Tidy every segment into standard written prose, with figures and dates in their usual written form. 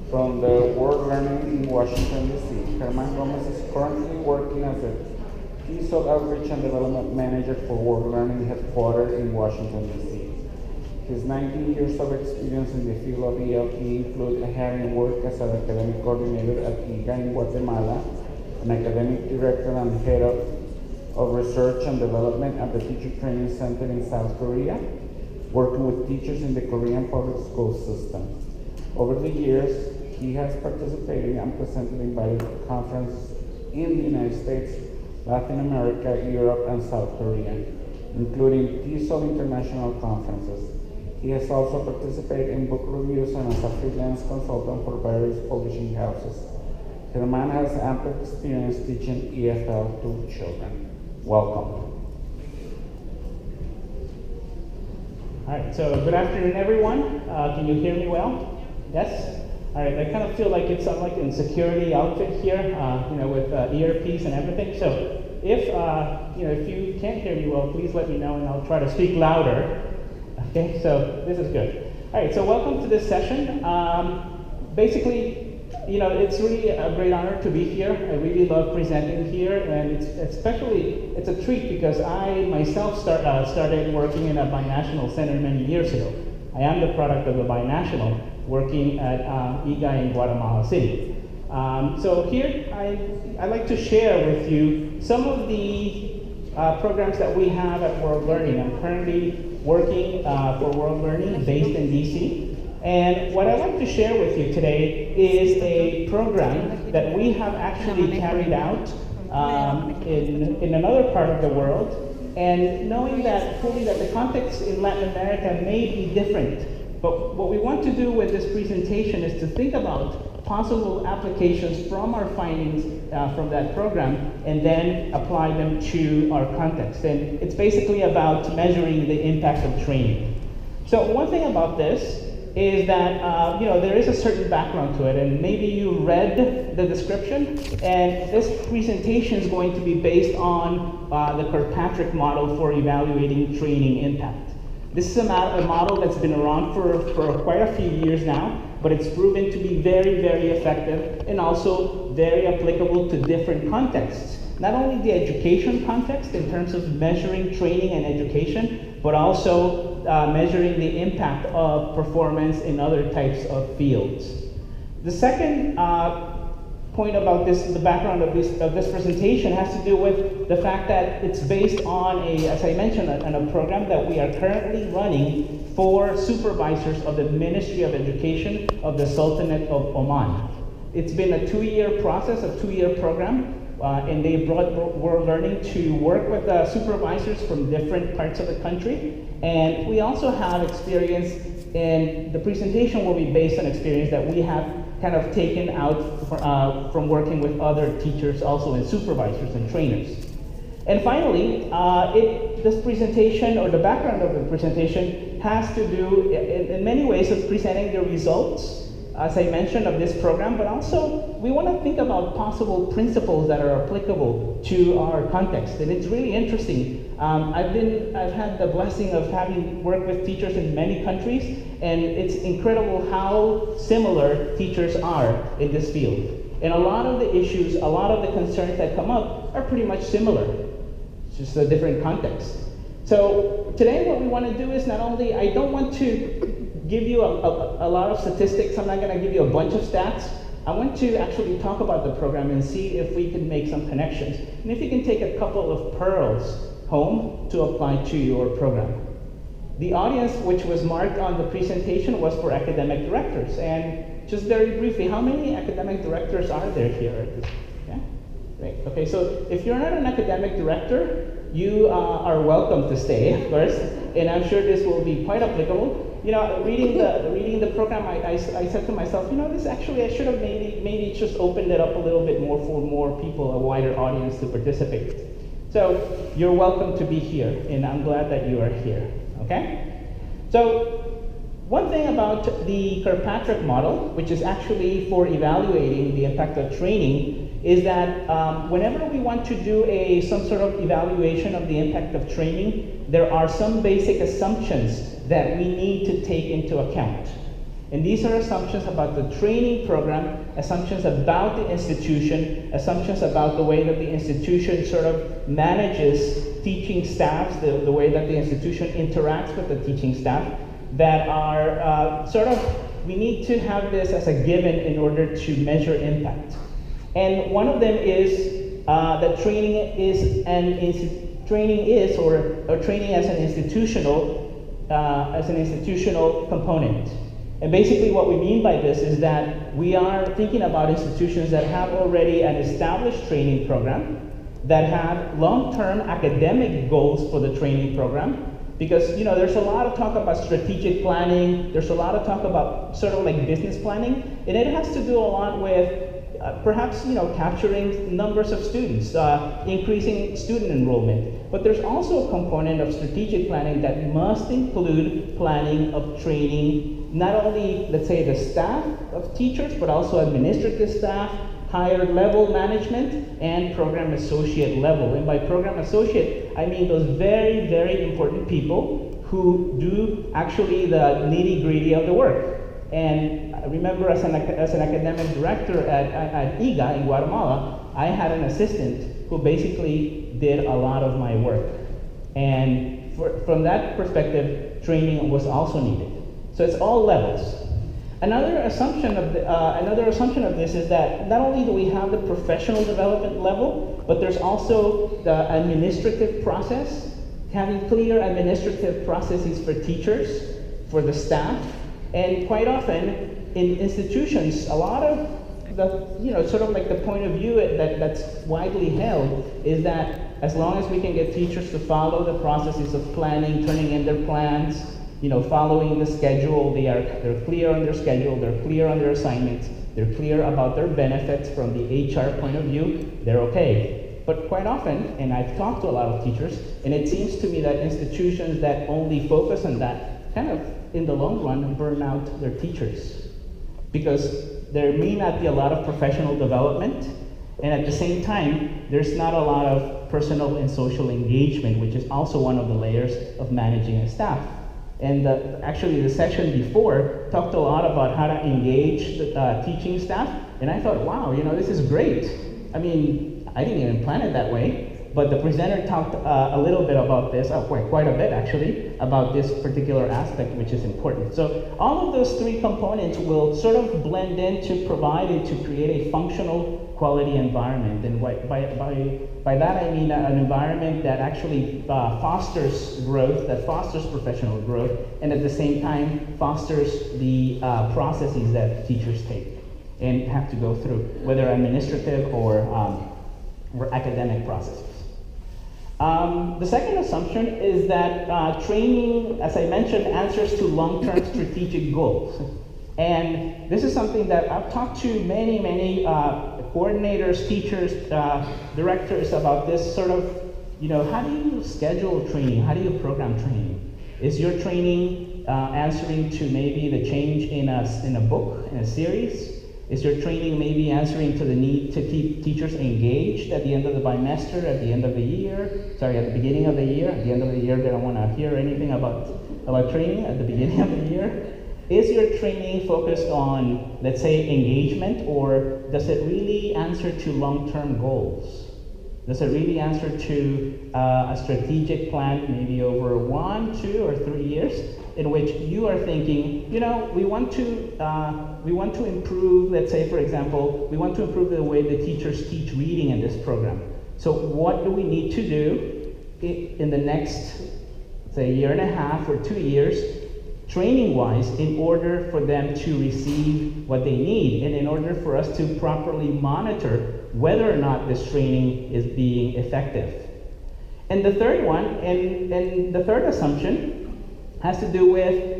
from the World Learning in Washington, D.C. Germán Gómez is currently working as a TESOL Outreach and Development Manager for World Learning headquartered in Washington, D.C. His 19 years of experience in the field of ELT include having worked as an academic coordinator at IGA in Guatemala, an academic director and head of research and development at the Teacher Training Center in South Korea, working with teachers in the Korean public school system. Over the years, he has participated and presented in various conferences in the United States, Latin America, Europe, and South Korea, including TESOL international conferences. He has also participated in book reviews and as a freelance consultant for various publishing houses. Germán has ample experience teaching EFL to children. Welcome. All right, so good afternoon, everyone. Can you hear me well? Yes? All right, I kind of feel like it's like in security outfit here, with earpiece and everything. So if you can't hear me well, please let me know and I'll try to speak louder. Okay, so this is good. All right, so welcome to this session. Basically, it's really a great honor to be here. I really love presenting here, and it's a treat because I myself started working in a binational center many years ago. I am the product of a binational working at IGA in Guatemala City. So here I'd like to share with you some of the programs that we have at World Learning. I'm currently working for World Learning based in DC. And what I'd like to share with you today is a program that we have actually carried out in another part of the world, and knowing that fully that the context in Latin America may be different. But what we want to do with this presentation is to think about possible applications from our findings from that program and then apply them to our context. And it's basically about measuring the impact of training. So one thing about this is that there is a certain background to it, and maybe you read the description, and this presentation is going to be based on the Kirkpatrick model for evaluating training impact. This is a model that's been around for quite a few years now, but it's proven to be very, very effective and also very applicable to different contexts. Not only the education context in terms of measuring training and education, but also measuring the impact of performance in other types of fields. The second point about the background of this presentation has to do with the fact that it's based on as I mentioned, on a program that we are currently running for supervisors of the Ministry of Education of the Sultanate of Oman. It's been a 2-year process, a 2-year program. And they brought World Learning to work with supervisors from different parts of the country. And we also have experience, and the presentation will be based on experience that we have kind of taken out from working with other teachers also, and supervisors and trainers. And finally, this presentation, or the background of the presentation, has to do in many ways with presenting the results, as I mentioned, of this program, but also we want to think about possible principles that are applicable to our context. And it's really interesting. I've had the blessing of having worked with teachers in many countries, and it's incredible how similar teachers are in this field. And a lot of the issues, a lot of the concerns that come up are pretty much similar. It's just a different context. So today what we want to do is not only, I don't want to give you a lot of statistics. I'm not going to give you a bunch of stats. I want to actually talk about the program and see if we can make some connections. And if you can take a couple of pearls home to apply to your program. The audience which was marked on the presentation was for academic directors. And just very briefly, how many academic directors are there here? Yeah? Great. Okay, so if you're not an academic director, you are welcome to stay, of course. And I'm sure this will be quite applicable. Reading the program, I said to myself, this actually, I should have maybe just opened it up a little bit more for more people, a wider audience to participate. So you're welcome to be here, and I'm glad that you are here, okay? So one thing about the Kirkpatrick model, which is actually for evaluating the impact of training, is that whenever we want to do some sort of evaluation of the impact of training, there are some basic assumptions that we need to take into account. And these are assumptions about the training program, assumptions about the institution, assumptions about the way that the institution sort of manages teaching staffs, the way that the institution interacts with the teaching staff, that are we need to have this as a given in order to measure impact. And one of them is that training as an institutional component. And basically what we mean by this is that we are thinking about institutions that have already an established training program, that have long-term academic goals for the training program, because there's a lot of talk about strategic planning, there's a lot of talk about sort of like business planning, and it has to do a lot with perhaps capturing numbers of students, increasing student enrollment. But there's also a component of strategic planning that must include planning of training, not only, let's say, the staff of teachers, but also administrative staff, higher level management, and program associate level. And by program associate, I mean those very, very important people who do actually the nitty-gritty of the work. And I remember as an academic director at IGA in Guatemala, I had an assistant who basically did a lot of my work. And from that perspective, training was also needed. So it's all levels. Another assumption of this is that not only do we have the professional development level, but there's also the administrative process, having clear administrative processes for teachers, for the staff, and quite often in institutions, a lot of the, sort of like the point of view that's widely held is that as long as we can get teachers to follow the processes of planning, turning in their plans, following the schedule, they're clear on their schedule, they're clear on their assignments, they're clear about their benefits from the HR point of view, they're okay. But quite often, and I've talked to a lot of teachers, and it seems to me that institutions that only focus on that kind of, in the long run, burn out their teachers. Because there may not be a lot of professional development, and at the same time, there's not a lot of personal and social engagement, which is also one of the layers of managing a staff. And actually the section before talked a lot about how to engage the teaching staff, and I thought, wow, this is great. I mean, I didn't even plan it that way, but the presenter talked a little bit about this, quite a bit actually, about this particular aspect, which is important. So all of those three components will sort of blend in to provide and to create a functional quality environment. And by that I mean an environment that actually fosters growth, that fosters professional growth, and at the same time fosters the processes that teachers take and have to go through, whether administrative or academic processes. The second assumption is that training, as I mentioned, answers to long-term strategic goals. And this is something that I've talked to many coordinators, teachers, directors about this sort of, how do you schedule training? How do you program training? Is your training answering to maybe the change in a book, in a series? Is your training maybe answering to the need to keep teachers engaged at the end of the bimester, at the end of the year, at the beginning of the year? At the end of the year, they don't want to hear anything about training at the beginning of the year. Is your training focused on, let's say, engagement, or does it really answer to long-term goals? Does it really answer to a strategic plan, maybe over 1, 2, or 3 years, in which you are thinking, we want to improve, let's say, for example, we want to improve the way the teachers teach reading in this program. So what do we need to do in the next, say, 1.5 or 2 years, training-wise, in order for them to receive what they need, and in order for us to properly monitor whether or not this training is being effective? And the third one, and the third assumption, has to do with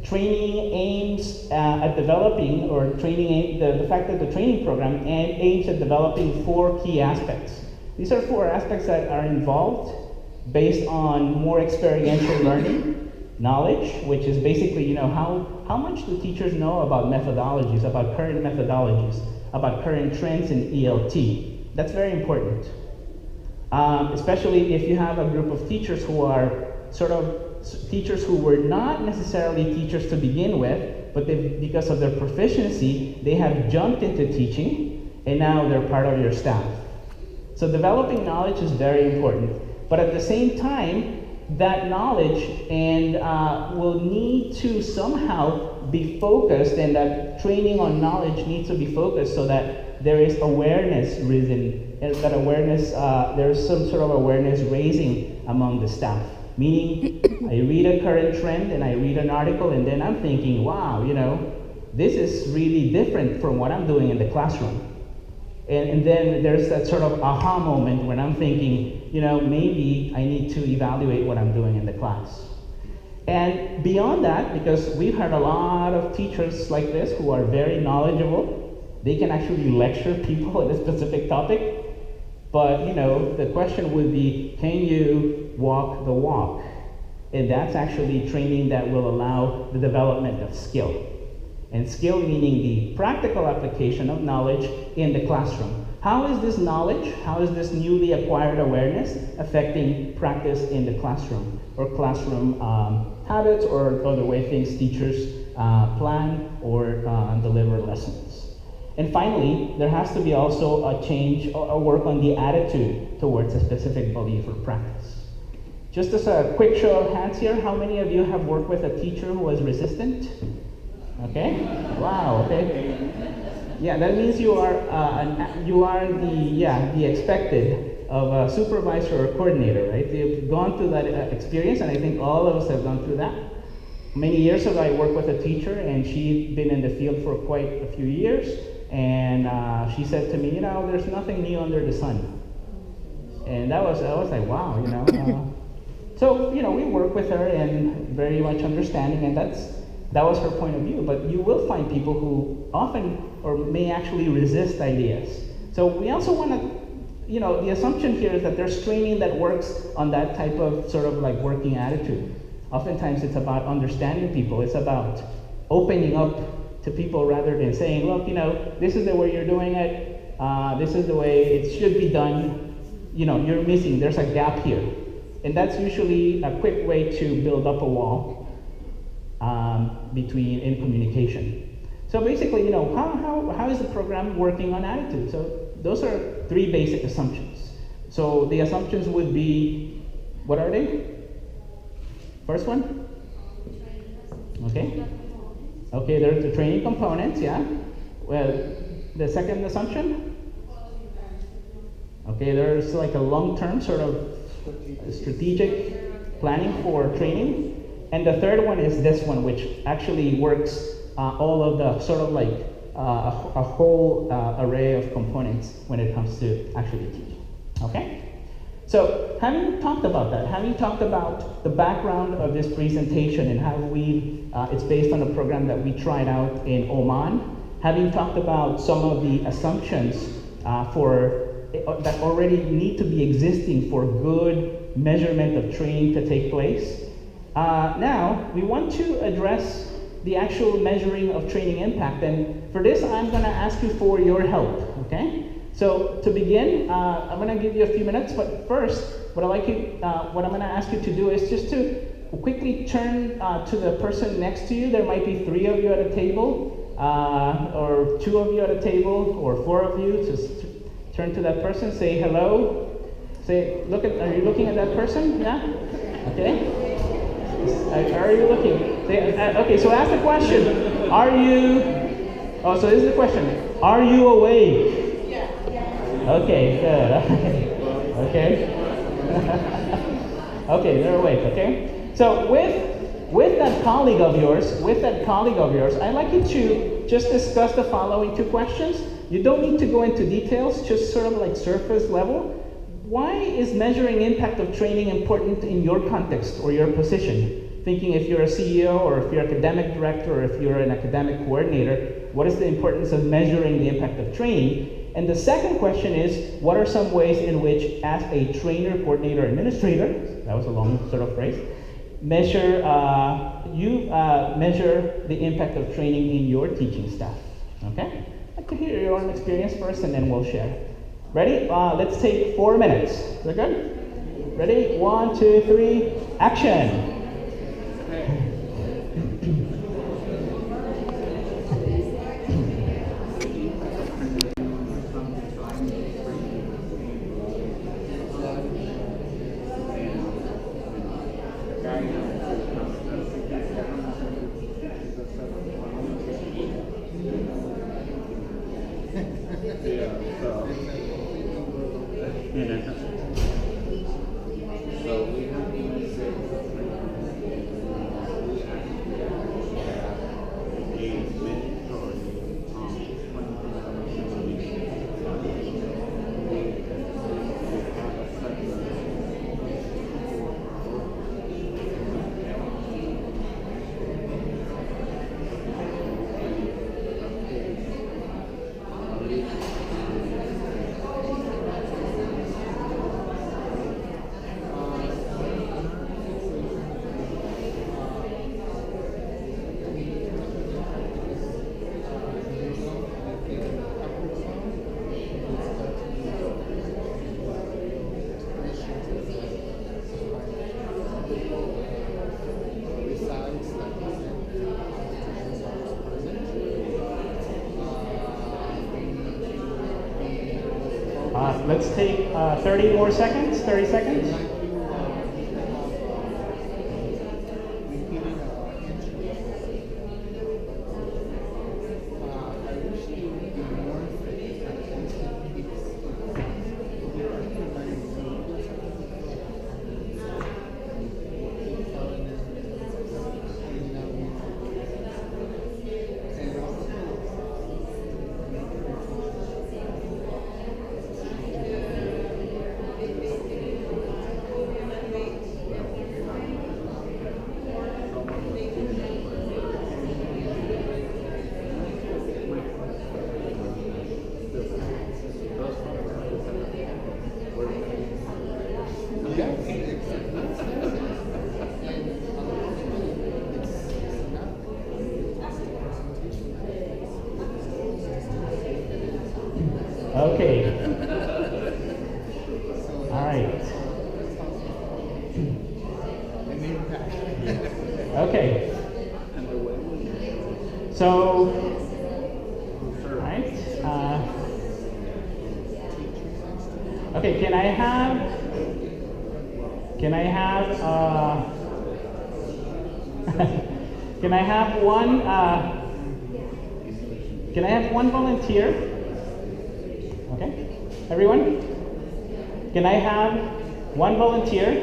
training aims at developing, or the fact that the training program aims at developing 4 key aspects. These are 4 aspects that are involved based on more experiential learning, knowledge, which is basically, how much do teachers know about methodologies, about current methodologies, about current trends in ELT. That's very important. Especially if you have a group of teachers who are sort of teachers who were not necessarily teachers to begin with, but because of their proficiency, they have jumped into teaching, and now they're part of your staff. So developing knowledge is very important. But at the same time, that knowledge and will need to somehow be focused, and that training on knowledge needs to be focused so that there is awareness risen, and that awareness, there's some sort of awareness raising among the staff. Meaning, I read a current trend and I read an article, and then I'm thinking, wow, this is really different from what I'm doing in the classroom. And then there's that sort of aha moment when I'm thinking, maybe I need to evaluate what I'm doing in the class. And beyond that, because we've had a lot of teachers like this who are very knowledgeable, they can actually lecture people on a specific topic. But the question would be, can you walk the walk? And that's actually training that will allow the development of skill. And skill meaning the practical application of knowledge in the classroom. How is this knowledge, how is this newly acquired awareness affecting practice in the classroom, or classroom habits, or the way things teachers plan or deliver lessons? And finally, there has to be also a change or work on the attitude towards a specific belief or practice. Just as a quick show of hands here, how many of you have worked with a teacher who was resistant? Okay, wow, okay. Yeah, that means you are the expected of a supervisor or coordinator, right? You've gone through that experience, and I think all of us have gone through that. Many years ago, I worked with a teacher, and she'd been in the field for quite a few years, and she said to me, there's nothing new under the sun. And I was like, wow, So, we work with her and very much understanding, and that was her point of view. But you will find people who often or may actually resist ideas. So we also want to, the assumption here is that there's training that works on that type of sort of like working attitude. Oftentimes it's about understanding people. It's about opening up to people rather than saying, look, this is the way you're doing it. This is the way it should be done. You're missing. There's a gap here. And that's usually a quick way to build up a wall in communication. So basically, how is the program working on attitude? So those are three basic assumptions. So the assumptions would be, what are they? First one? Okay. Okay, there's the training components, yeah. Well, the second assumption? Okay, there's like a long-term sort of strategic planning for training. And the third one is this one, which actually works all of the sort of like a whole array of components when it comes to actually teaching. Okay? So having talked about that, having talked about the background of this presentation and how it's based on a program that we tried out in Oman, having talked about some of the assumptions that already need to be existing for good measurement of training to take place, now we want to address the actual measuring of training impact. And for this, I'm going to ask you for your help, okay? So to begin, I'm going to give you a few minutes, but first, what I'm going to ask you to do is just to quickly turn to the person next to you. There might be 3 of you at a table, or 2 of you at a table, or 4 of you. Just turn to that person, say hello. Are you looking at that person? Yeah? Okay. Are you looking? Okay, so ask the question. So this is the question. Are you awake? Okay, good. Okay. Okay, they're awake, okay? So with that colleague of yours, I'd like you to just discuss the following 2 questions. You don't need to go into details, just sort of like surface level. Why is measuring impact of training important in your context or your position? Thinking if you're a CEO or if you're an academic director or if you're an academic coordinator, what is the importance of measuring the impact of training? And the second question is, what are some ways in which, as a trainer, coordinator, administrator, that was a long sort of phrase, measure the impact of training in your teaching staff? Okay? I'd like to hear your own experience first, and then we'll share. Ready? Let's take 4 minutes. Is that good? Ready? 1, 2, 3, action! Yeah, so, so we have to make sure we actually have a mandatory Let's take 30 more seconds, 30 seconds. Okay. All right. Okay. So, all right. Okay. Can I have can I have one volunteer? Okay, everyone? Can I have one volunteer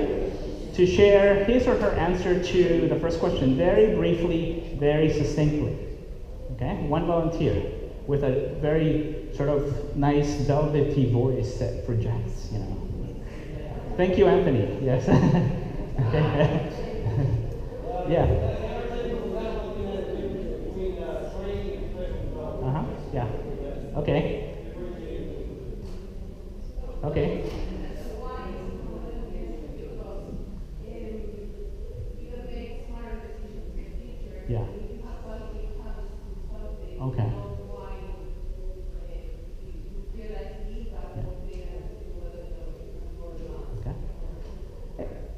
to share his or her answer to the first question very briefly, very succinctly? Okay, one volunteer with a very sort of nice velvety voice that projects, you know. Thank you, Anthony. Yes. Okay. Yeah. Yeah. Okay. Okay. Yeah. Okay.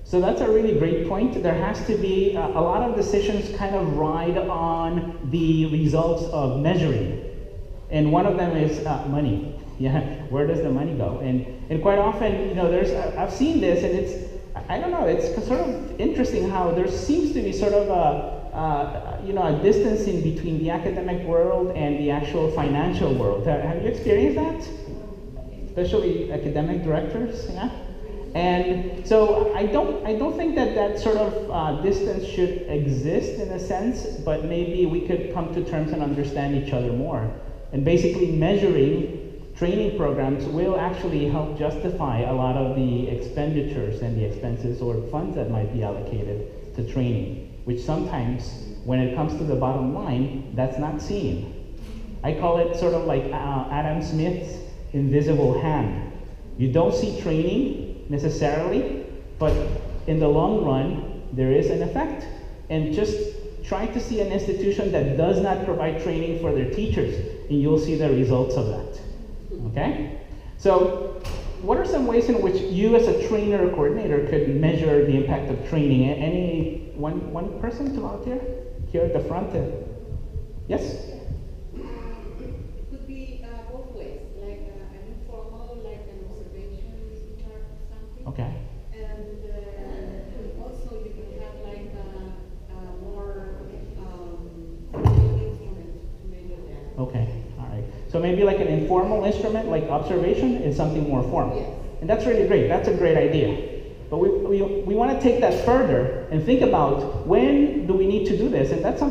So that's a really great point. There has to be a lot of decisions kind of ride on the results of measuring. And one of them is money. Yeah, where does the money go? And quite often, you know, I've seen this, and I don't know, it's sort of interesting how there seems to be sort of a distancing between the academic world and the actual financial world. Have you experienced that? Especially academic directors, yeah? And so I don't think that sort of distance should exist in a sense, but maybe we could come to terms and understand each other more. And basically measuring training programs will actually help justify a lot of the expenditures and the expenses or funds that might be allocated to training, which sometimes, when it comes to the bottom line, that's not seen. I call it sort of like Adam Smith's invisible hand. You don't see training necessarily, but in the long run, there is an effect. And just try to see an institution that does not provide training for their teachers, and you'll see the results of that. Okay? So, what are some ways in which you as a trainer or coordinator could measure the impact of training? Any one person to volunteer? Here at the front? Yes? It could be both ways, like an informal, like an observation chart or something. Okay. And also you can have like a more instrument to measure that. Okay, all Right? So maybe like an informal instrument like observation is something more formal. Yes. And that's really great, that's a great idea. But we want to take that further and think about when do we need to do this? And that's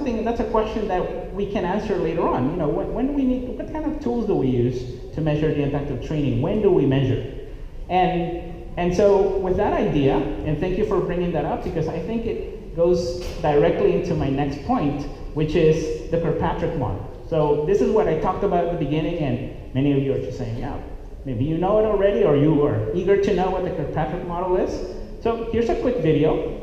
a question that we can answer later on. You know, when do we need, what kind of tools do we use to measure the impact of training? When do we measure? And so with that idea, and thank you for bringing that up because I think it goes directly into my next point, which is the Kirkpatrick model. So this is what I talked about at the beginning, and many of you are just saying, yeah, maybe you know it already, or you are eager to know what the Kirkpatrick model is. So here's a quick video,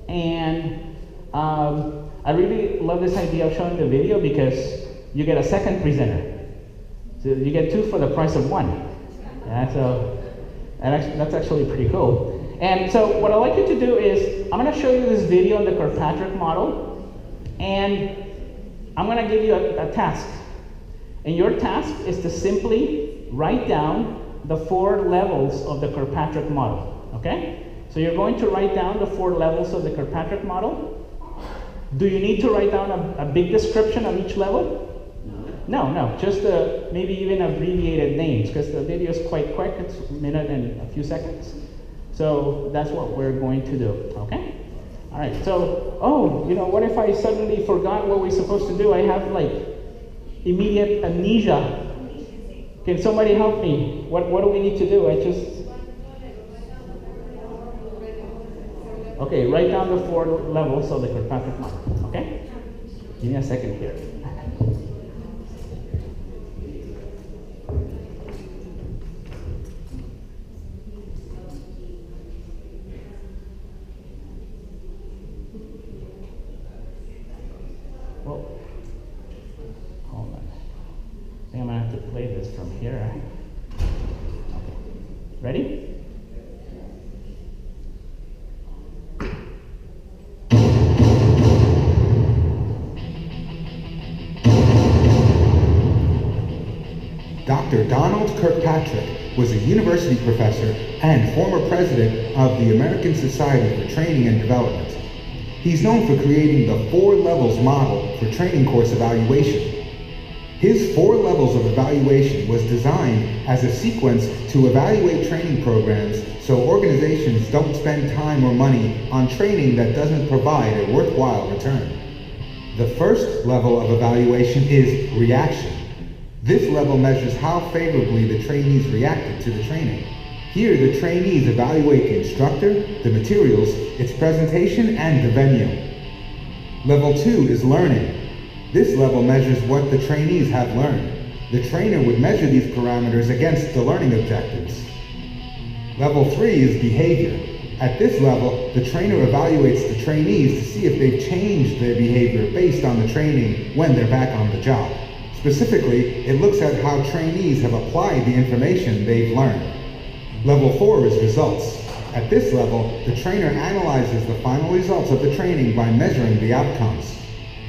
and I really love this idea of showing the video because you get a second presenter. So you get two for the price of one. Yeah, so that's actually pretty cool. And so what I'd like you to do is, I'm gonna show you this video on the Kirkpatrick model, and I'm gonna give you a task. And your task is to simply write down the 4 levels of the Kirkpatrick model, okay? So you're going to write down the 4 levels of the Kirkpatrick model. Do you need to write down a big description of each level? No, just maybe even abbreviated names, because the video is quite quick, it's a minute and a few seconds. So that's what we're going to do, okay? All right, so, oh, you know, what if I suddenly forgot what we're supposed to do? I have like immediate amnesia. Can somebody help me? What do we need to do? Okay, write down the 4 levels of the Kirkpatrick model, okay? Give me a second here. Whoa. Hold on. I think I'm gonna have to play this from here. Okay. Ready? Dr. Donald Kirkpatrick was a university professor and former president of the American Society for Training and Development. He's known for creating the 4 levels model for training course evaluation. His 4 levels of evaluation was designed as a sequence to evaluate training programs so organizations don't spend time or money on training that doesn't provide a worthwhile return. The first level of evaluation is reaction. This level measures how favorably the trainees reacted to the training. Here, the trainees evaluate the instructor, the materials, its presentation, and the venue. Level 2 is learning. This level measures what the trainees have learned. The trainer would measure these parameters against the learning objectives. Level 3 is behavior. At this level, the trainer evaluates the trainees to see if they've changed their behavior based on the training when they're back on the job. Specifically, it looks at how trainees have applied the information they've learned. Level 4 is results. At this level, the trainer analyzes the final results of the training by measuring the outcomes.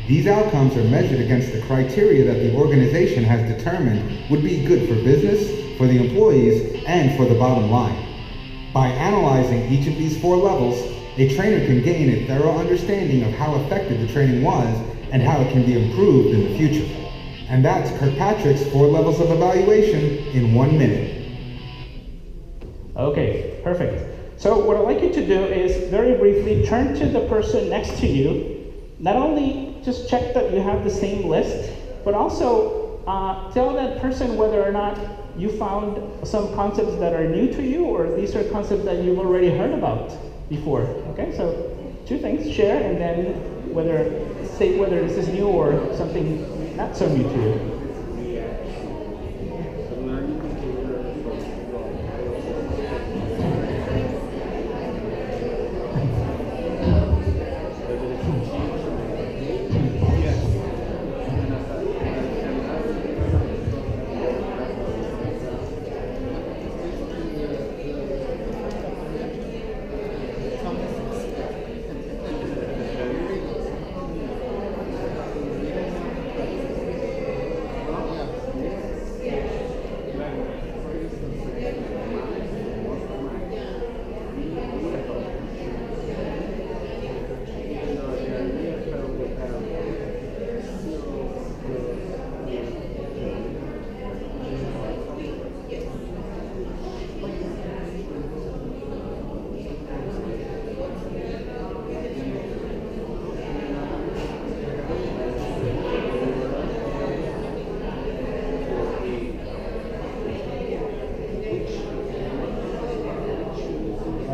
These outcomes are measured against the criteria that the organization has determined would be good for business, for the employees, and for the bottom line. By analyzing each of these 4 levels, a trainer can gain a thorough understanding of how effective the training was and how it can be improved in the future. And that's Kirkpatrick's 4 levels of evaluation in 1 minute. Okay, perfect. So what I'd like you to do is very briefly turn to the person next to you. Not only just check that you have the same list, but also tell that person whether or not you found some concepts that are new to you, or these are concepts that you've already heard about before. Okay, so 2 things, share, and then say whether this is new or something not so new to you.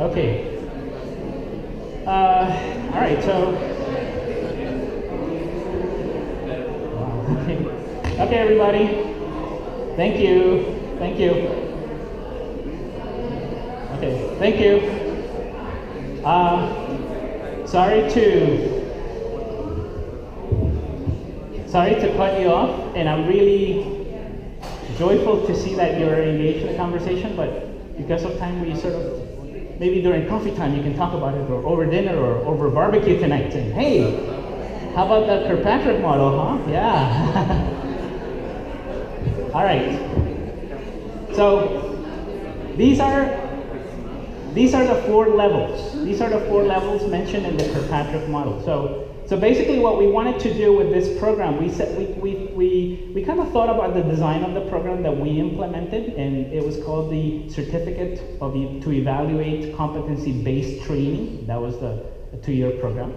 Okay. All right, so. Okay, everybody. Thank you. Thank you. Okay, thank you. Sorry to cut you off, and I'm really joyful to see that you're engaged in the conversation, but because of time, we sort of, maybe during coffee time, you can talk about it, or over dinner, or over barbecue tonight, saying, hey, how about the Kirkpatrick model, huh? Yeah. All right. So these are the 4 levels. These are the 4 levels mentioned in the Kirkpatrick model. So basically, what we wanted to do with this program, we kind of thought about the design of the program that we implemented, and it was called the Certificate to Evaluate Competency-Based Training. That was the 2-year program.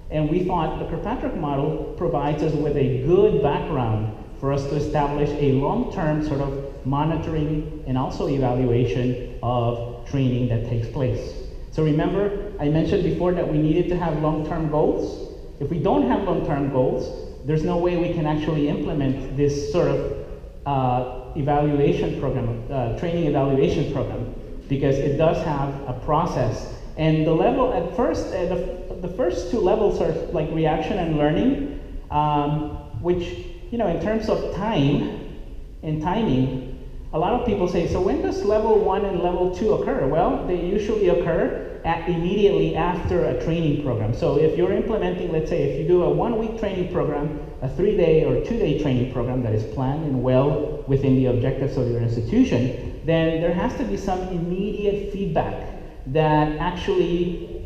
And we thought the Kirkpatrick model provides us with a good background for us to establish a long-term sort of monitoring and also evaluation of training that takes place. So remember, I mentioned before that we needed to have long-term goals. If we don't have long-term goals, there's no way we can actually implement this sort of evaluation program, training evaluation program, because it does have a process. And the level at first, the first 2 levels are like reaction and learning, which, you know, in terms of time and timing, a lot of people say, so when does level 1 and level 2 occur? Well, they usually occur immediately after a training program. So if you're implementing, let's say, if you do a 1-week training program, a 3-day or 2-day training program that is planned and well within the objectives of your institution, then there has to be some immediate feedback that actually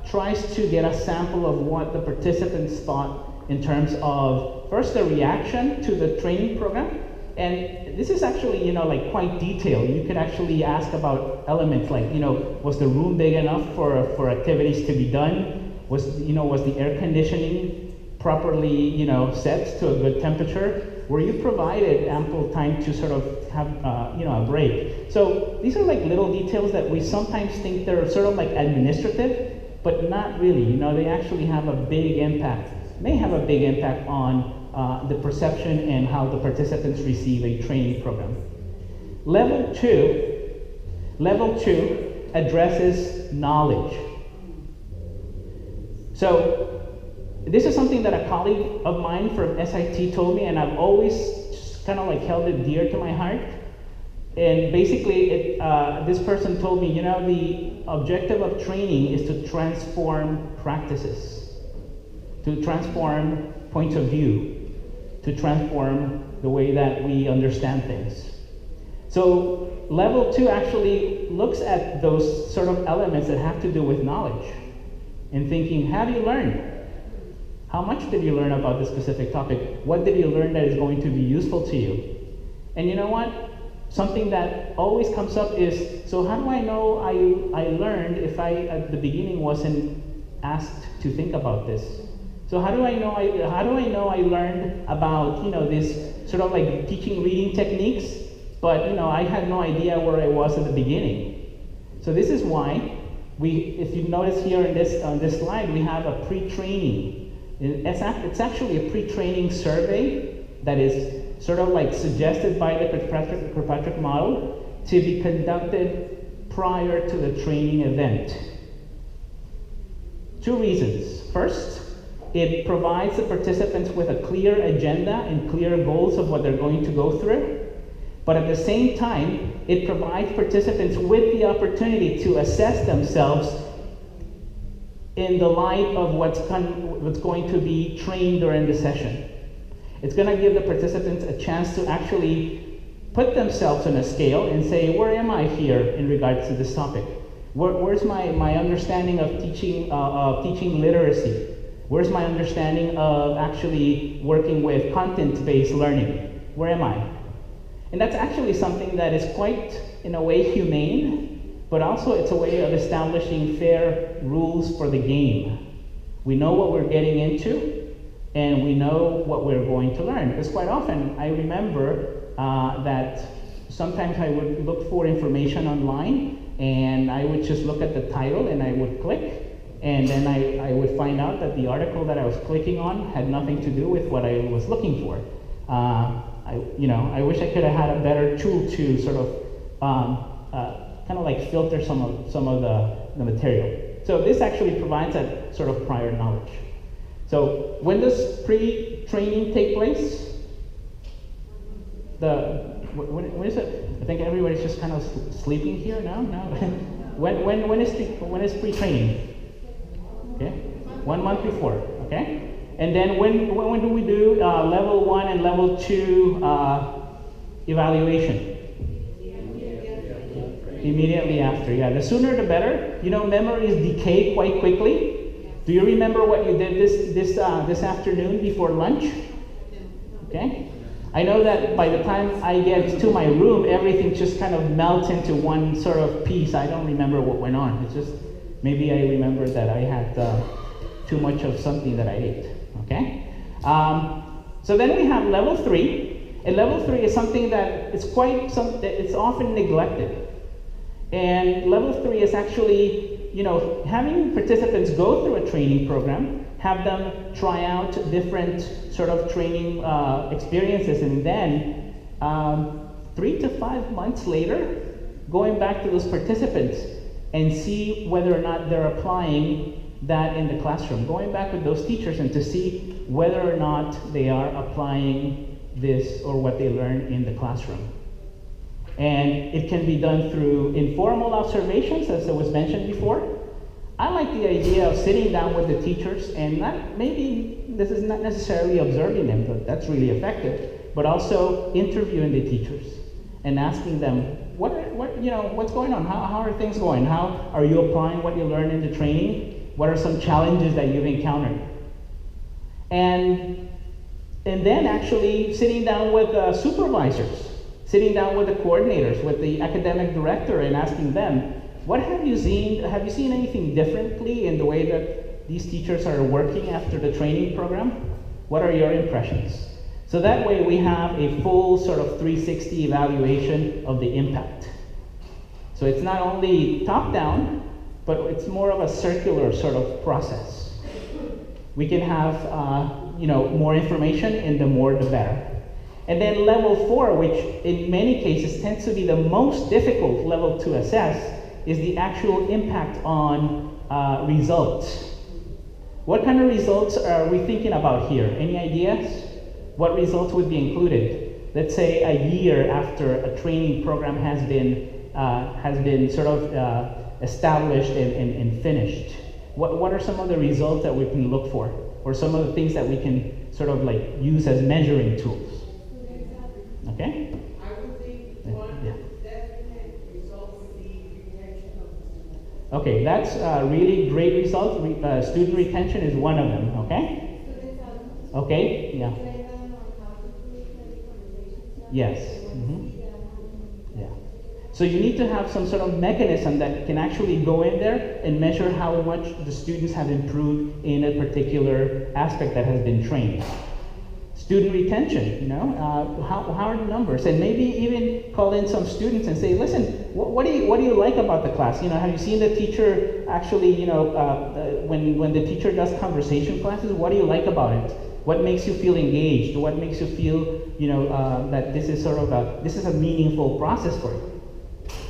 tries to get a sample of what the participants thought in terms of, first, the reaction to the training program. And this is actually, you know, like quite detailed. You could actually ask about elements like, you know, was the room big enough for activities to be done? Was the air conditioning properly, you know, set to a good temperature? Were you provided ample time to sort of have, you know, a break? So these are like little details that we sometimes think they're sort of like administrative, but not really. You know, they actually have a big impact, may have a big impact on the perception and how the participants receive a training program. Level 2 addresses knowledge. So this is something that a colleague of mine from SIT told me, and I've always just kind of like held it dear to my heart. And basically, this person told me, you know, the objective of training is to transform practices, to transform points of view, to transform the way that we understand things. So level 2 actually looks at those sort of elements that have to do with knowledge and thinking, how do you learn? How much did you learn about this specific topic? What did you learn that is going to be useful to you? And you know what? Something that always comes up is, so how do I know I learned if I, at the beginning, wasn't asked to think about this? So how do I know I learned about, you know, this sort of like teaching reading techniques, but, you know, I had no idea where I was at the beginning. So this is why if you notice here on this slide, we have a pre-training. It's actually a pre-training survey that is sort of like suggested by the Kirkpatrick model to be conducted prior to the training event. 2 reasons. First, it provides the participants with a clear agenda and clear goals of what they're going to go through. But at the same time, it provides participants with the opportunity to assess themselves in the light of what's going to be trained during the session. It's going to give the participants a chance to actually put themselves on a scale and say, where am I here in regards to this topic? Where's my understanding of teaching literacy? Where's my understanding of actually working with content-based learning? Where am I? And that's actually something that is quite, in a way, humane, but also it's a way of establishing fair rules for the game. We know what we're getting into, and we know what we're going to learn. Because quite often, I remember that sometimes I would look for information online, and I would just look at the title and I would click, and then I would find out that the article that I was clicking on had nothing to do with what I was looking for. I wish I could have had a better tool to sort of kind of like filter some of the material. So this actually provides that sort of prior knowledge. So when does pre-training take place? When is it? I think everybody's just kind of sleeping here now. No. when is pre-training? Okay, 1 month before. Okay, and then when do we do level 1 and level 2 evaluation? Immediately after. Yeah, the sooner the better. You know, memories decay quite quickly. Do you remember what you did this afternoon before lunch? Okay. I know that by the time I get to my room, everything just kind of melts into one sort of piece. I don't remember what went on. It's just, maybe I remember that I had too much of something that I ate, okay? So then we have level 3, and level 3 is something that it's often neglected. And level 3 is actually, you know, having participants go through a training program, have them try out different sort of training experiences, and then 3 to 5 months later, going back to those participants and see whether or not they're applying that in the classroom. Going back with those teachers and to see whether or not they are applying this or what they learned in the classroom. And it can be done through informal observations, as it was mentioned before. I like the idea of sitting down with the teachers, and maybe this is not necessarily observing them, but that's really effective, but also interviewing the teachers and asking them, what's going on? How are things going? How are you applying what you learned in the training? What are some challenges that you've encountered? And then actually sitting down with supervisors, sitting down with the coordinators, with the academic director, and asking them, what have you seen? Have you seen anything differently in the way that these teachers are working after the training program? What are your impressions? So that way we have a full sort of 360 evaluation of the impact. So it's not only top-down, but it's more of a circular sort of process. We can have more information, and the more the better. And then level 4, which in many cases tends to be the most difficult level to assess, is the actual impact on results. What kind of results are we thinking about here? Any ideas? What results would be included? Let's say a year after a training program has been sort of established and finished. What are some of the results that we can look for? Or some of the things that we can sort of like use as measuring tools? Okay? I would think one definite result would be retention of the student. Okay, that's a really great result. Student retention is one of them, okay? Okay, yeah. Yes. Yeah. So you need to have some sort of mechanism that can actually go in there and measure how much the students have improved in a particular aspect that has been trained. Student retention, how are the numbers? And maybe even call in some students and say, listen, what do you like about the class? Have you seen the teacher actually, when the teacher does conversation classes, what do you like about it? What makes you feel engaged? What makes you feel, that this is sort of a meaningful process for you?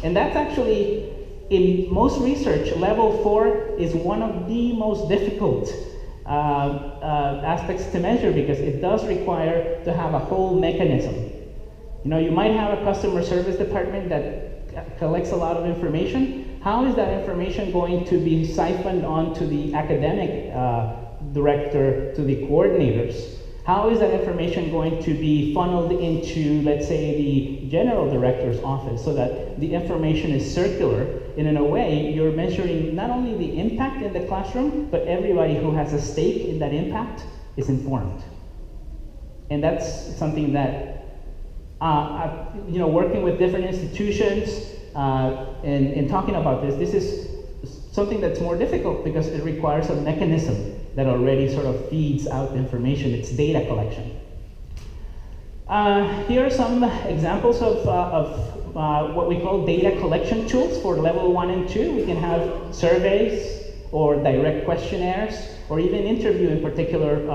And that's actually, in most research, level 4 is one of the most difficult aspects to measure, because it does require to have a whole mechanism. You might have a customer service department that collects a lot of information. How is that information going to be siphoned onto the academic director, to the coordinators? How is that information going to be funneled into, let's say, the general director's office, so that the information is circular, and in a way you're measuring not only the impact in the classroom, but everybody who has a stake in that impact is informed. And that's something that, working with different institutions and talking about this is something that's more difficult, because it requires a mechanism that already sort of feeds out information. It's data collection. Here are some examples of what we call data collection tools for level 1 and 2. We can have surveys or direct questionnaires or even interviewing particular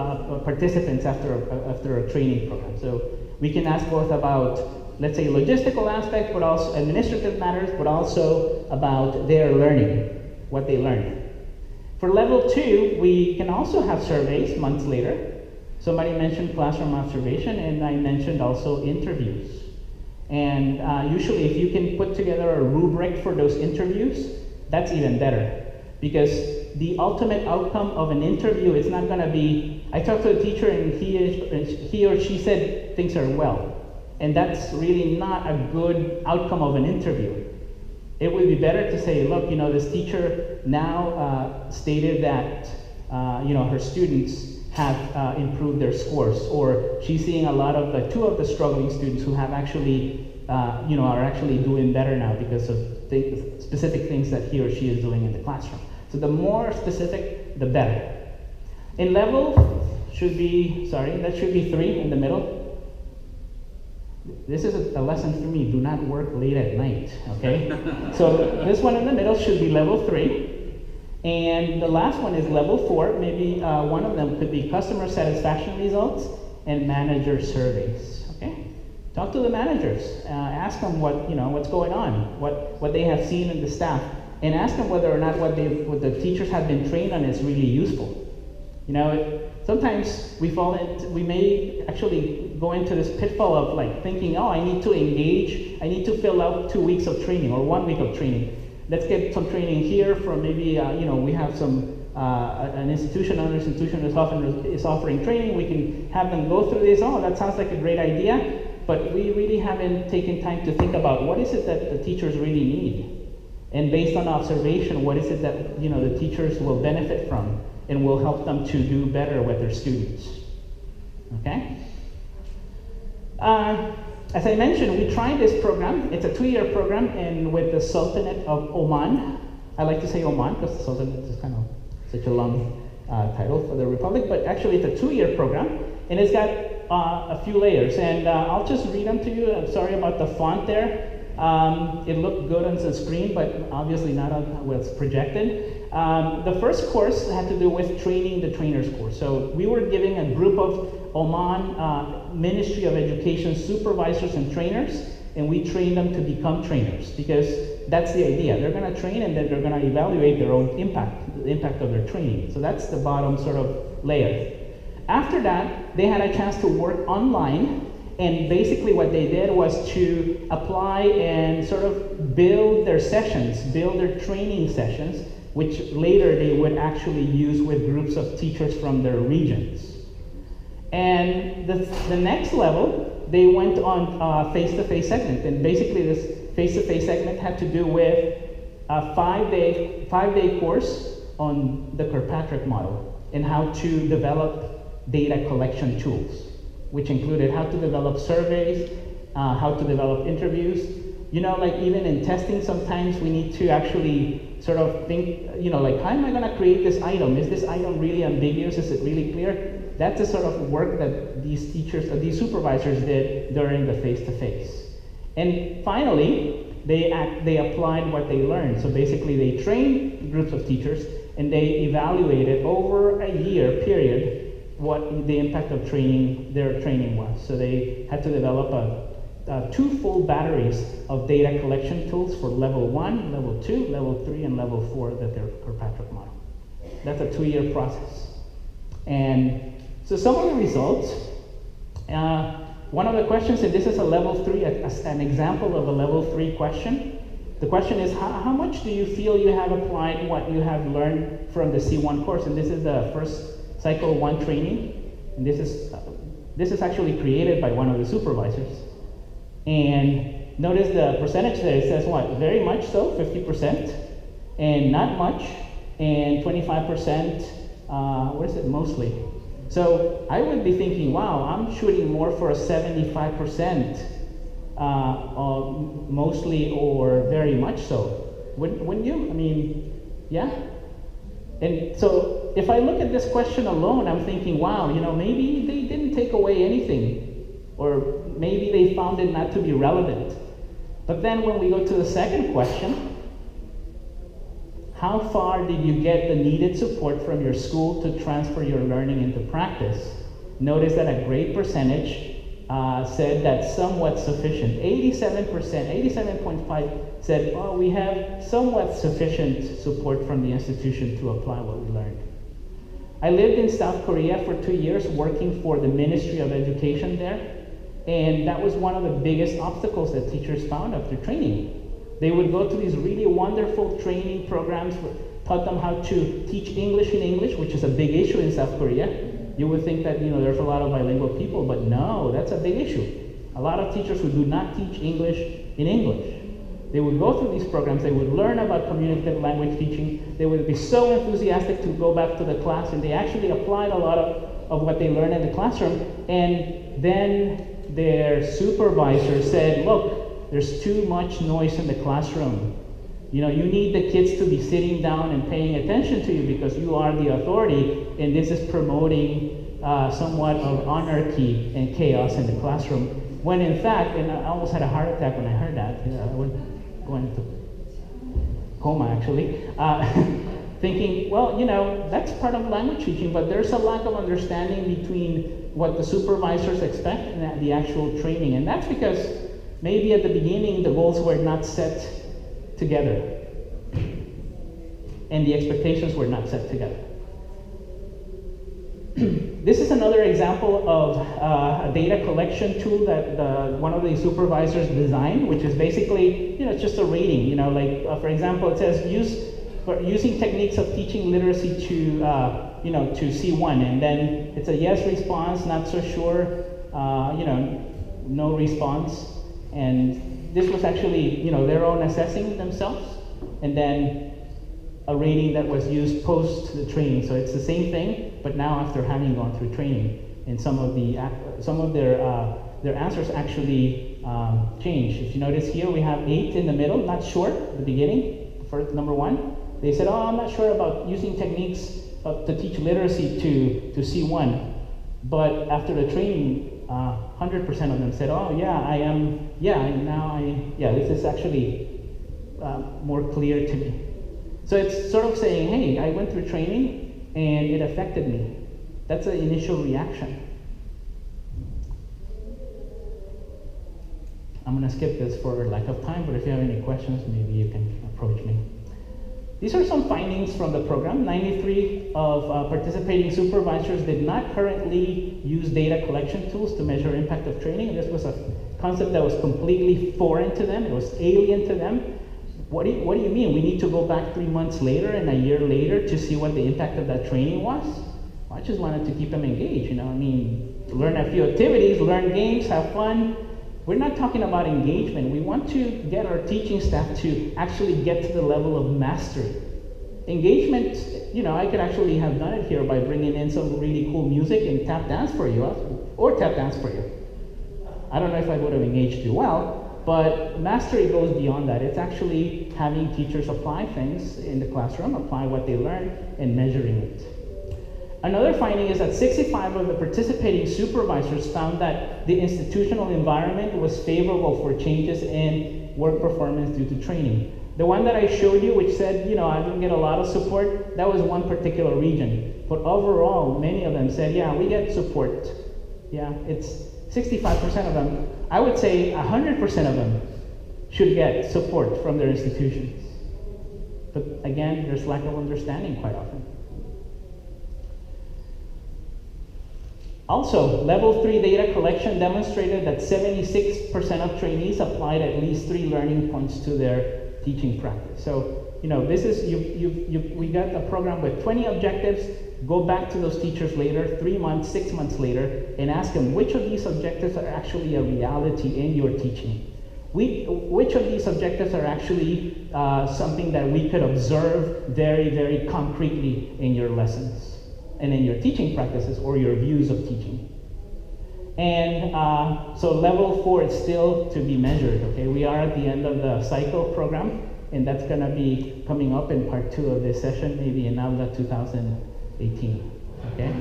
participants after a training program. So we can ask both about, let's say, logistical aspects, but also administrative matters, but also about their learning, what they learned. For level 2, we can also have surveys months later. Somebody mentioned classroom observation, and I mentioned also interviews. And usually if you can put together a rubric for those interviews, that's even better. Because the ultimate outcome of an interview is not going to be, I talked to a teacher and he or she said things are well. And that's really not a good outcome of an interview. It would be better to say, look, this teacher now stated that her students have improved their scores, or she's seeing a lot of two of the struggling students who have actually, are actually doing better now because of specific things that he or she is doing in the classroom. So the more specific, the better. In level that should be 3 in the middle. This is a lesson for me, do not work late at night, okay? So this one in the middle should be level 3. And the last one is level 4. Maybe one of them could be customer satisfaction results and manager surveys, okay? Talk to the managers, ask them what's going on, what they have seen in the staff, and ask them whether or not what the teachers have been trained on is really useful. Sometimes we may actually go into this pitfall of thinking, oh, I need to engage, I need to fill out 2 weeks of training or 1 week of training. Let's get some training here from maybe, we have an institution, another institution is offering training, we can have them go through this, oh, that sounds like a great idea, but we really haven't taken time to think about what is it that the teachers really need. And based on observation, what is it that the teachers will benefit from and will help them to do better with their students, okay? As I mentioned, we tried this program. It's a 2-year program and with the Sultanate of Oman. I like to say Oman because the Sultanate is kind of such a long title for the Republic, but actually it's a 2-year program and it's got a few layers. And I'll just read them to you. I'm sorry about the font there. It looked good on the screen, but obviously not on what's projected. The first course had to do with training the trainers course. So we were giving a group of Oman Ministry of Education supervisors and trainers, and we trained them to become trainers because that's the idea. They're going to train and then they're going to evaluate their own impact, the impact of their training. So that's the bottom sort of layer. After that, they had a chance to work online, and basically what they did was to apply and sort of build their sessions, build their training sessions, which later they would actually use with groups of teachers from their regions. And the next level, they went on face-to-face segment, and basically this face-to-face segment had to do with a five-day course on the Kirkpatrick model and how to develop data collection tools, which included how to develop surveys, how to develop interviews. Even in testing, sometimes we need to actually sort of think, how am I going to create this item? Is this item really ambiguous? Is it really clear? That's the sort of work that these teachers, or these supervisors did during the face-to-face. And finally, they applied what they learned. So basically, they trained groups of teachers, and they evaluated over a year period what the impact of their training was. So they had to develop 2 full batteries of data collection tools for level 1, level 2, level 3, and level 4 that they're Kirkpatrick model. That's a 2-year process. And so some of the results, one of the questions, and this is a level 3, an example of a level 3 question. The question is, how much do you feel you have applied what you have learned from the C1 course? And this is the first Cycle 1 training, and this is actually created by one of the supervisors. And notice the percentage there, it says what? Very much so, 50%, and not much, and 25%, what is it, mostly? So I would be thinking, wow, I'm shooting more for a 75%, mostly or very much so. Wouldn't you? I mean, yeah? And so if I look at this question alone, I'm thinking, wow, maybe they didn't take away anything. Or maybe they found it not to be relevant. But then when we go to the second question, how far did you get the needed support from your school to transfer your learning into practice? Notice that a great percentage said that somewhat sufficient. 87%, 87.5 said, oh, we have somewhat sufficient support from the institution to apply what we learned. I lived in South Korea for 2 years working for the Ministry of Education there, and that was one of the biggest obstacles that teachers found after training. They would go to these really wonderful training programs, taught them how to teach English in English, which is a big issue in South Korea. You would think that there's a lot of bilingual people, but no, that's a big issue. A lot of teachers who do not teach English in English. They would go through these programs, they would learn about communicative language teaching, they would be so enthusiastic to go back to the class, and they actually applied a lot of what they learned in the classroom, and then their supervisor said, look, there's too much noise in the classroom. You need the kids to be sitting down and paying attention to you because you are the authority, and this is promoting somewhat of anarchy and chaos in the classroom. When in fact, and I almost had a heart attack when I heard that, I went going into coma actually, thinking, well, that's part of language teaching, but there's a lack of understanding between what the supervisors expect and the actual training. And that's because maybe at the beginning the goals were not set together and the expectations were not set together. This is another example of a data collection tool that one of the supervisors designed, which is basically, it's just a rating. For example, it says using techniques of teaching literacy to C1, and then it's a yes response, not so sure, no response, and this was actually, their own assessing themselves, and then a rating that was used post the training. So it's the same thing, but now after having gone through training, and some of their answers actually changed. If you notice here, we have 8 in the middle, not sure at the beginning. First, number 1, they said, oh, I'm not sure about using techniques to teach literacy to C1. But after the training, 100% of them said, oh yeah, I am, this is actually more clear to me. So it's sort of saying, hey, I went through training and it affected me. That's an initial reaction. I'm gonna skip this for lack of time, but if you have any questions, maybe you can approach me. These are some findings from the program. 93 of participating supervisors did not currently use data collection tools to measure impact of training. This was a concept that was completely foreign to them. It was alien to them. What do you mean? We need to go back 3 months later and a year later to see what the impact of that training was? Well, I just wanted to keep them engaged, learn a few activities, learn games, have fun. We're not talking about engagement. We want to get our teaching staff to actually get to the level of mastery. Engagement, I could actually have done it here by bringing in some really cool music and tap dance for you, or tap dance for you. I don't know if I would have engaged you well, but mastery goes beyond that. It's actually having teachers apply things in the classroom, apply what they learn, and measuring it. Another finding is that 65 of the participating supervisors found that the institutional environment was favorable for changes in work performance due to training. The one that I showed you, which said, I didn't get a lot of support, that was one particular region. But overall, many of them said, yeah, we get support. Yeah, it's 65% of them. I would say 100% of them should get support from their institutions. But again, there's lack of understanding quite often. Also, level 3 data collection demonstrated that 76% of trainees applied at least 3 learning points to their teaching practice. So, this is, we got a program with 20 objectives. Go back to those teachers later, 3 months, 6 months later, and ask them which of these objectives are actually a reality in your teaching. Which of these objectives are actually something that we could observe very, very concretely in your lessons and in your teaching practices or your views of teaching. And so level 4 is still to be measured, okay? We are at the end of the cycle program, and that's gonna be coming up in part 2 of this session, maybe in Aula 2018, okay?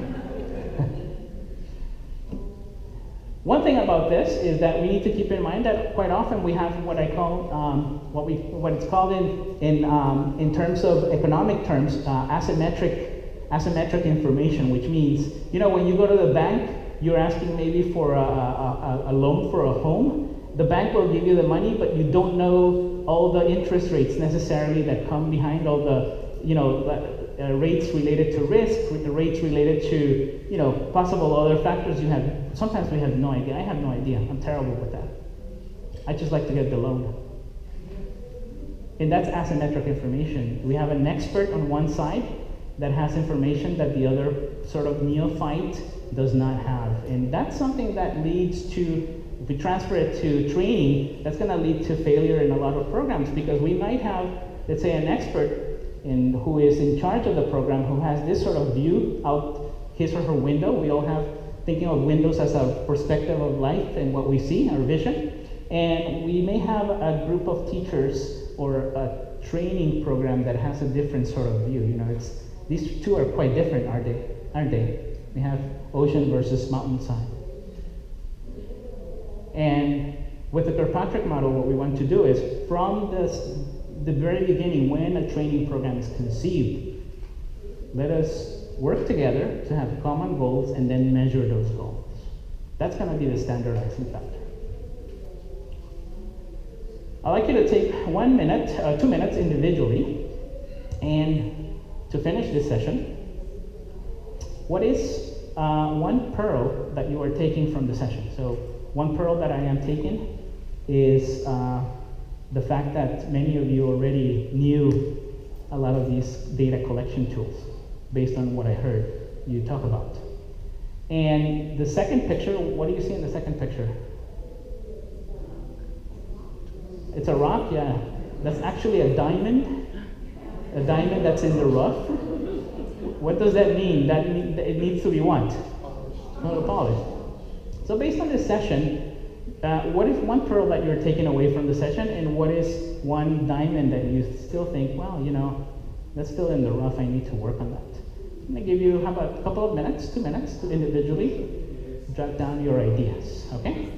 One thing about this is that we need to keep in mind that quite often we have what I call, what it's called in terms of economic terms, asymmetric information, which means, when you go to the bank, you're asking maybe for a loan for a home. The bank will give you the money, but you don't know all the interest rates necessarily that come behind all the, rates related to risk, the rates related to, possible other factors you have. Sometimes we have no idea. I have no idea. I'm terrible with that. I just like to get the loan. And that's asymmetric information. We have an expert on one side that has information that the other sort of neophyte does not have. And that's something that leads to, if we transfer it to training, that's going to lead to failure in a lot of programs, because we might have, let's say, an expert who is in charge of the program who has this sort of view out his or her window. We all have thinking of windows as a perspective of life and what we see, our vision. And we may have a group of teachers or a training program that has a different sort of view. These two are quite different, aren't they? We have ocean versus mountainside. And with the Kirkpatrick model, what we want to do is, from the very beginning, when a training program is conceived, let us work together to have common goals and then measure those goals. That's going to be the standardizing factor. I'd like you to take 1 minute, 2 minutes individually, and to finish this session, what is one pearl that you are taking from the session? So one pearl that I am taking is the fact that many of you already knew a lot of these data collection tools based on what I heard you talk about. And the second picture, what do you see in the second picture? It's a rock, yeah. That's actually a diamond that's in the rough. What does that mean? That means it needs to be what? Polished. So based on this session, what is one pearl that you're taking away from the session, and what is one diamond that you still think, well, that's still in the rough, I need to work on that? I'm going to give you, how about a couple of minutes, 2 minutes, to individually jot down your ideas, okay?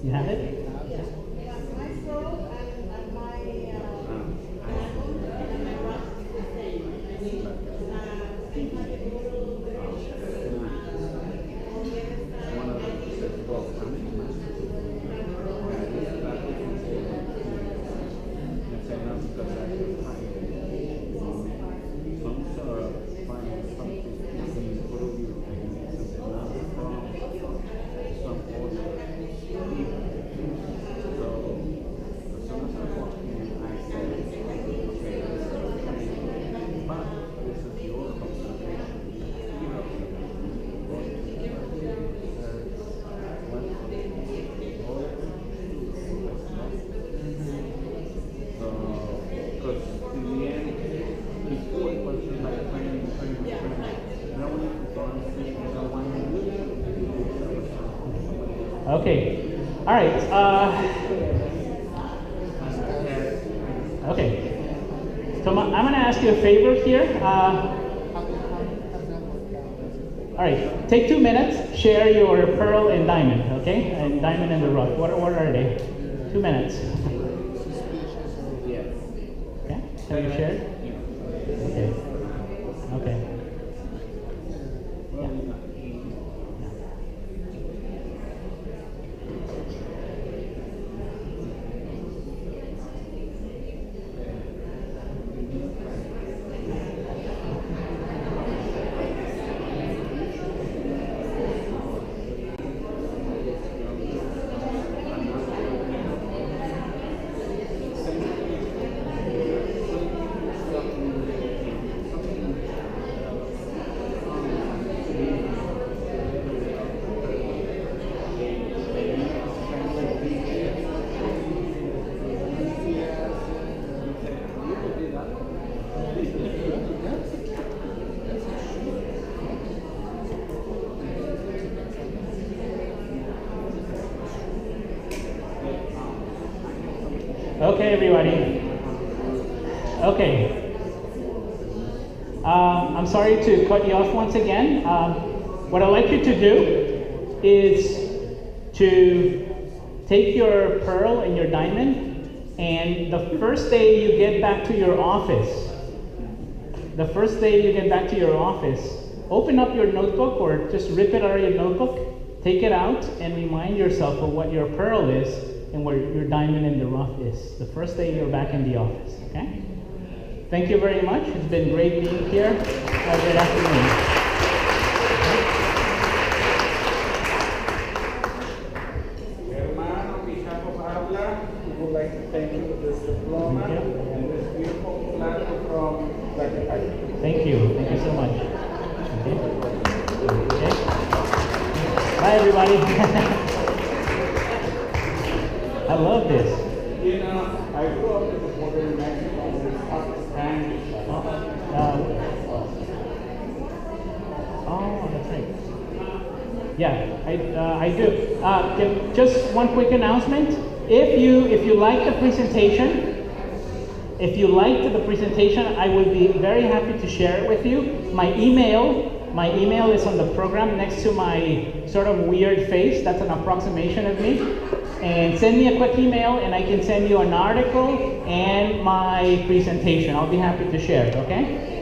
You have it? Okay. All right. Okay. So I'm going to ask you a favor here. All right. Take 2 minutes. Share your pearl and diamond. Okay. And diamond and the rock. What are they? 2 minutes. Okay. Have you shared? Okay. Okay. Okay, everybody. Okay. I'm sorry to cut you off once again. What I'd like you to do is to take your pearl and your diamond, and the first day you get back to your office, open up your notebook or just rip it out of your notebook, take it out, and remind yourself of what your pearl is and where your diamond in the rough is. The first day you're back in the office, okay? Thank you very much. It's been great being here. Have a good afternoon. Germán, on behalf of Habla, we would like to thank you for this diploma and this beautiful plaque from Latin. Thank you. Thank you so much. Okay. Bye, everybody. I love this. You know, I grew up in the border in Mexico and it's Spanish. Oh, that's right. Yeah, I do. Just one quick announcement. If you like the presentation, I would be very happy to share it with you. My email is on the program next to my sort of weird face. That's an approximation of me. And send me a quick email and I can send you an article and my presentation. I'll be happy to share it, okay?